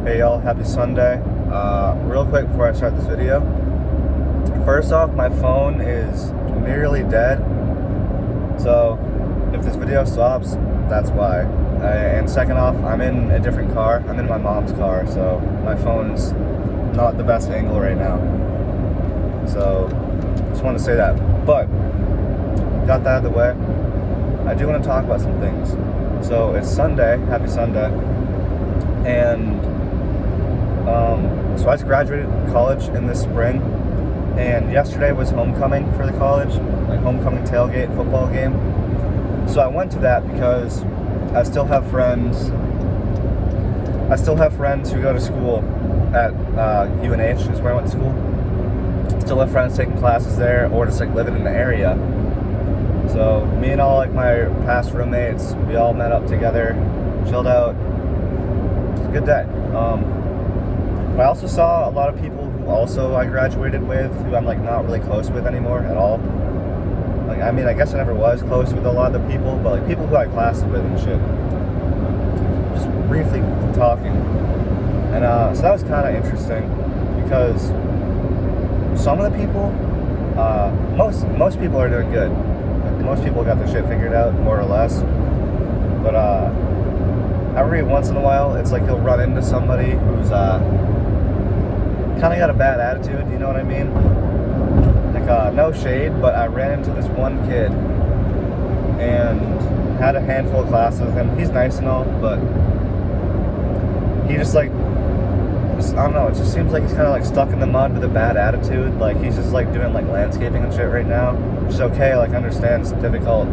Hey y'all, happy Sunday. Real quick before I start this video. First off, my phone is nearly dead. So if this video stops, that's why. And second off, I'm in a different car. I'm in my mom's car, so my phone's not the best angle right now. So just want to say that. But got that out of the way. I do want to talk about some things. So it's Sunday, happy Sunday. And so I just graduated college in the spring, and yesterday was homecoming for the college, like homecoming tailgate football game. So I went to that because I still have friends who go to school at UNH is where I went to school. Still have friends taking classes there or just like living in the area. So me and all like my past roommates, we all met up together, chilled out. It's a good day. But I also saw a lot of people who also I graduated with, who I'm like not really close with anymore at all. Like, I mean, I guess I never was close with a lot of the people, but like people who I classed with and shit. Just briefly talking. And so that was kind of interesting because some of the people, most people are doing good. Like, most people got their shit figured out, more or less. But every once in a while, it's like you'll run into somebody who's kind of got a bad attitude, you know what I mean? Like, no shade, but I ran into this one kid and had a handful of classes with him. He's nice and all, but he just like, I don't know, it just seems like he's kind of like stuck in the mud with a bad attitude. Like, he's just like doing like landscaping and shit right now, which is okay. Like, I understand it's difficult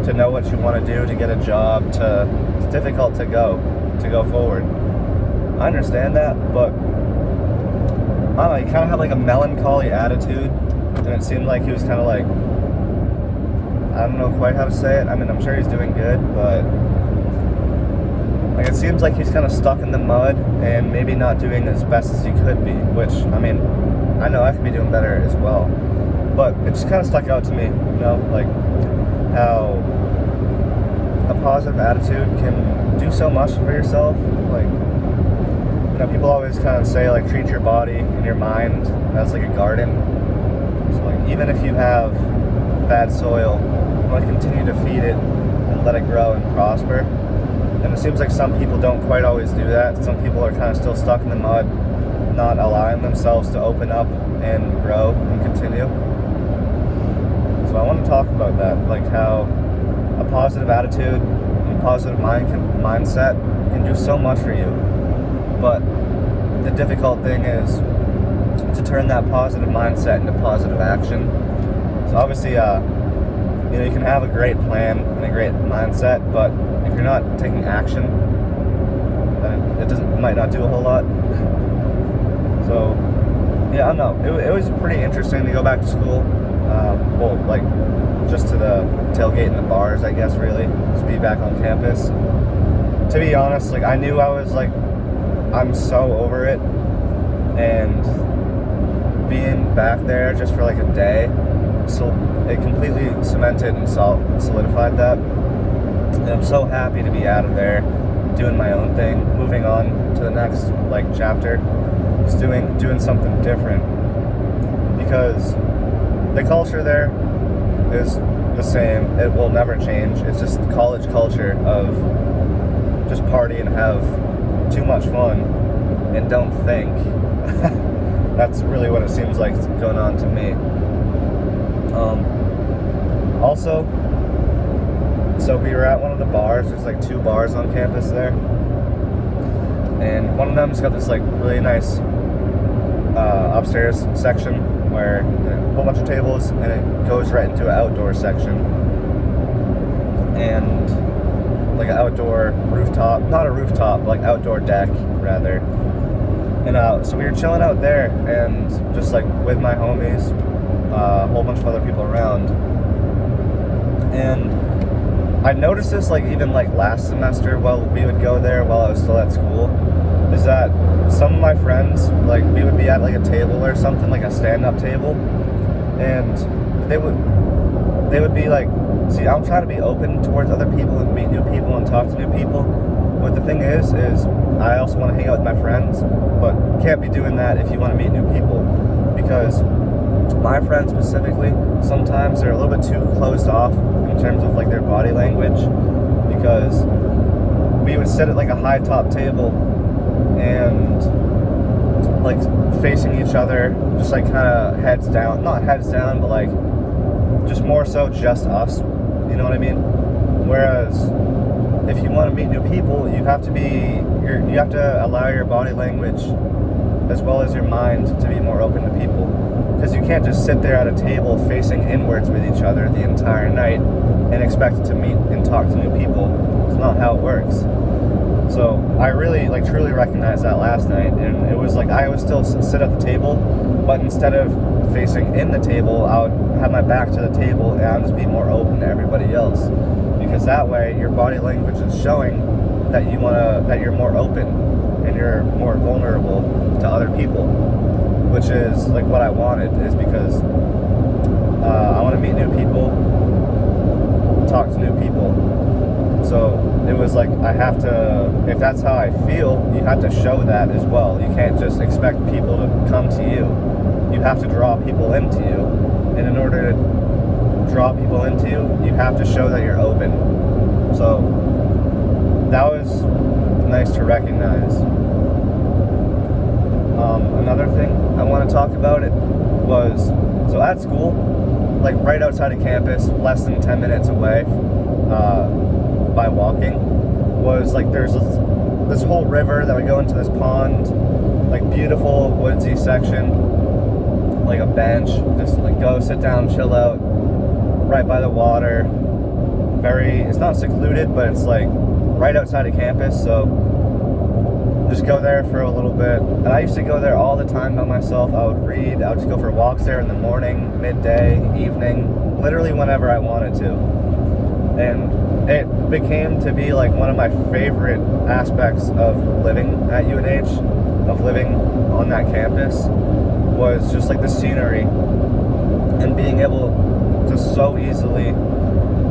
to know what you want to do, to get a job, it's difficult to go forward. I understand that, but I don't know, he kind of had like a melancholy attitude, and it seemed like he was kind of like, I don't know quite how to say it. I mean, I'm sure he's doing good, but like it seems like he's kind of stuck in the mud and maybe not doing as best as he could be, which, I mean, I know I could be doing better as well, but it just kind of stuck out to me, you know, like how a positive attitude can do so much for yourself. Like, you know, people always kind of say like treat your body and your mind as like a garden. So like even if you have bad soil, you want to continue to feed it and let it grow and prosper. And it seems like some people don't quite always do that. Some people are kind of still stuck in the mud, not allowing themselves to open up and grow and continue. So I want to talk about that, like how a positive attitude and a positive mindset can do so much for you. But the difficult thing is to turn that positive mindset into positive action. So obviously, you know, you can have a great plan and a great mindset, but if you're not taking action, then it might not do a whole lot. So yeah, I don't know. It was pretty interesting to go back to school. Well, like just to the tailgate and the bars, I guess, really, just be back on campus. To be honest, like I knew I was like, I'm so over it, and being back there just for like a day, so it completely cemented and solidified that. And I'm so happy to be out of there, doing my own thing, moving on to the next like chapter, just doing something different, because the culture there is the same. It will never change. It's just the college culture of just party and have too much fun and don't think. That's really what it seems like is going on to me. Also, so we were at one of the bars. There's like 2 bars on campus there, and one of them's got this like really nice upstairs section where a whole bunch of tables, and it goes right into an outdoor section, and like an outdoor rooftop, not a rooftop, like outdoor deck rather. And so we were chilling out there, and just like with my homies, a whole bunch of other people around. And I noticed this like even like last semester while we would go there while I was still at school, is that some of my friends, like we would be at like a table or something, like a stand-up table, and they would be like, see, I'm trying to be open towards other people and meet new people and talk to new people, but the thing is I also want to hang out with my friends, but can't be doing that if you want to meet new people, because my friends specifically, sometimes they're a little bit too closed off in terms of like their body language, because we would sit at like a high top table and like facing each other, just like kind of heads down, not heads down, but like just more so just us, you know what I mean? Whereas if you want to meet new people, you have to allow your body language as well as your mind to be more open to people, because you can't just sit there at a table facing inwards with each other the entire night and expect to meet and talk to new people. It's not how it works. So I really like truly recognized that last night, and it was like I would still sit at the table, but instead of facing in the table, I would have my back to the table and I'd just be more open to everybody else, because that way your body language is showing that you're more open and you're more vulnerable to other people, which is like what I wanted, is because I want to meet new people, talk to new people. So it was like I have to, if that's how I feel, you have to show that as well. You can't just expect people to come to you. You have to draw people into you. And in order to draw people into you, you have to show that you're open. So that was nice to recognize. Another thing I want to talk about it was, so at school, like right outside of campus, less than 10 minutes away, by walking, was like there's this whole river that would go into this pond, like beautiful woodsy section, like a bench, just like go sit down, chill out, right by the water. It's not secluded, but it's like right outside of campus, so just go there for a little bit. And I used to go there all the time by myself. I would read, I would just go for walks there in the morning, midday, evening, literally whenever I wanted to. And it became to be like one of my favorite aspects of living at UNH, of living on that campus, was just like the scenery and being able to so easily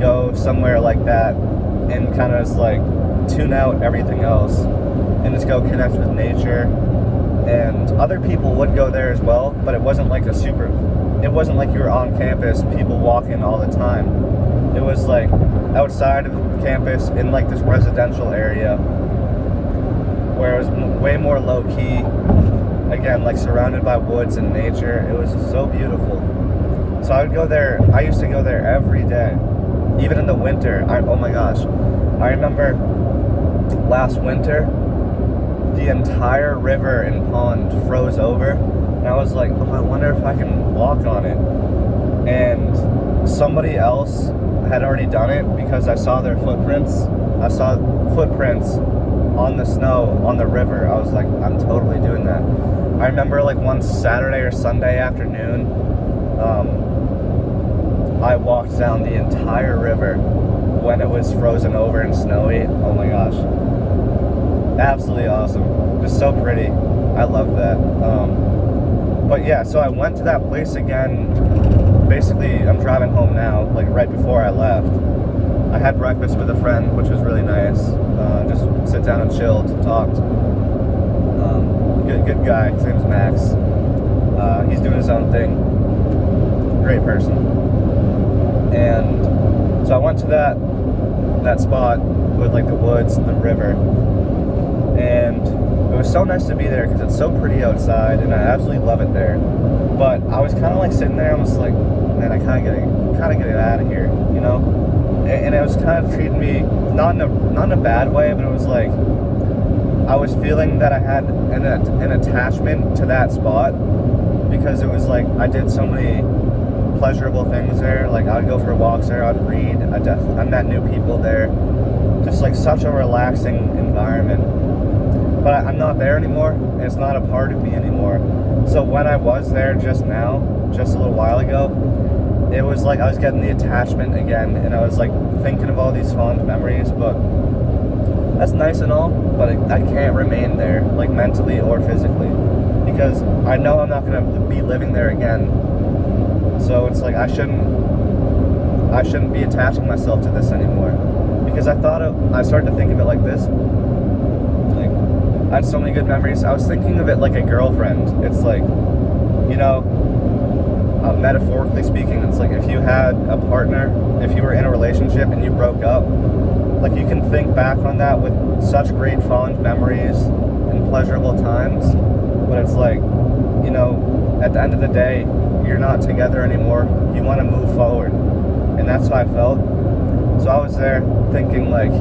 go somewhere like that and kind of just like tune out everything else and just go connect with nature. And other people would go there as well, but it wasn't like it wasn't like you were on campus, people walking all the time. It was like outside of campus in like this residential area where it was way more low key, again, like surrounded by woods and nature. It was so beautiful. So I would go there, I used to go there every day, even in the winter. Oh my gosh, I remember last winter, the entire river and pond froze over, and I was like, oh, I wonder if I can walk on it. And somebody else had already done it, because I saw their footprints. I saw footprints on the snow on the river. I was like, I'm totally doing that. I remember like one Saturday or Sunday afternoon, I walked down the entire river when it was frozen over and snowy. Oh my gosh. Absolutely awesome. Just so pretty. I love that. But yeah, so I went to that place again. Basically, I'm driving home now, like right before I left. I had breakfast with a friend, which was really nice. Just sit down and chilled, talked. Good guy. His name's Max. He's doing his own thing. Great person. And so I went to that spot with like the woods and the river. And it was so nice to be there because it's so pretty outside, and I absolutely love it there. But I was kind of like sitting there, I was like, man, I kind of get it out of here, you know? And it was kind of treating me not in a bad way, but it was like I was feeling that I had an attachment to that spot, because it was like I did so many pleasurable things there. Like I would go for walks there, I'd read, I met new people there. Just like such a relaxing environment. But I'm not there anymore, and it's not a part of me anymore. So when I was there just now, just a little while ago, it was like I was getting the attachment again, and I was like thinking of all these fond memories. But that's nice and all, but I can't remain there, like mentally or physically, because I know I'm not going to be living there again. So it's like I shouldn't be attaching myself to this anymore, because I started to think of it like this. I had so many good memories. I was thinking of it like a girlfriend. It's like, you know, metaphorically speaking, it's like if you had a partner, if you were in a relationship and you broke up, like you can think back on that with such great fond memories and pleasurable times, but it's like, you know, at the end of the day, you're not together anymore. You want to move forward, and that's how I felt. So I was there thinking like,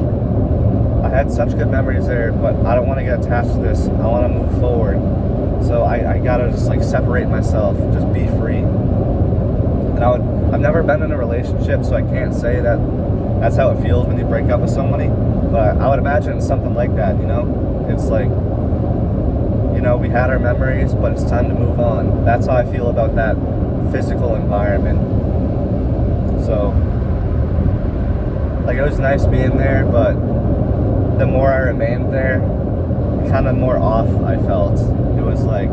I had such good memories there, but I don't want to get attached to this. I want to move forward. So I gotta just like separate myself, just be free. And I've never been in a relationship, so I can't say that that's how it feels when you break up with somebody. But I would imagine it's something like that, you know? It's like, you know, we had our memories, but it's time to move on. That's how I feel about that physical environment. So, like, it was nice being there, but the more I remained there, kind of more off I felt. It was like,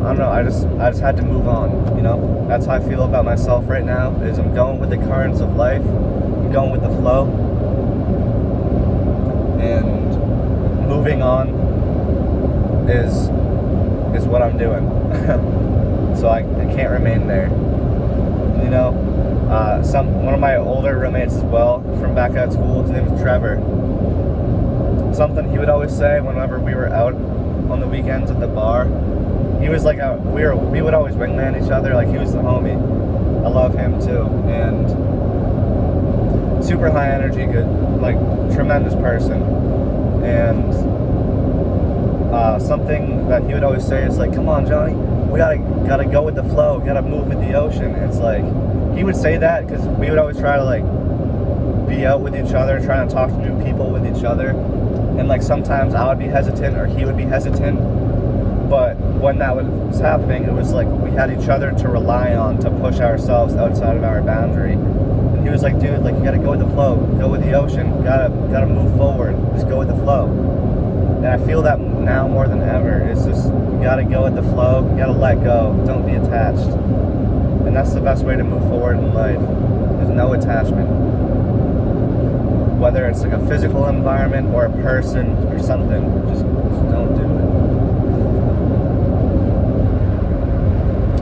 I don't know, I just had to move on, you know? That's how I feel about myself right now, is I'm going with the currents of life, I'm going with the flow, and moving on is what I'm doing. So I can't remain there. You know, one of my older roommates as well, from back at school, his name is Trevor. Something he would always say whenever we were out on the weekends at the bar, he was like we would always wingman each other. Like, he was the homie. I love him too, and super high energy, good, like, tremendous person. And something that he would always say is like, come on, Johnny, we gotta go with the flow, gotta move with the ocean. It's like, he would say that because we would always try to like be out with each other, trying to talk to new people with each other, and like sometimes I would be hesitant or he would be hesitant, but when that was happening, it was like we had each other to rely on to push ourselves outside of our boundary. And he was like, dude, like, you gotta go with the flow, go with the ocean, gotta move forward, just go with the flow. And I feel that now more than ever. It's just, you gotta go with the flow, you gotta let go, don't be attached. And that's the best way to move forward in life. There's no attachment. Whether it's like a physical environment or a person or something, just don't do it.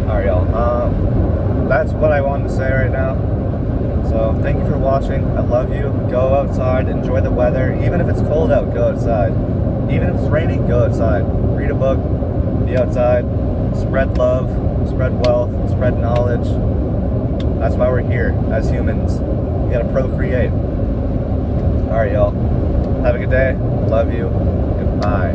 Alright, y'all. That's what I wanted to say right now. So thank you for watching. I love you. Go outside, enjoy the weather. Even if it's cold out, go outside. Even if it's raining, go outside. Read a book, be outside, spread love, spread wealth, spread knowledge. That's why we're here as humans. You gotta procreate. Alright, y'all. Have a good day. Love you. Goodbye.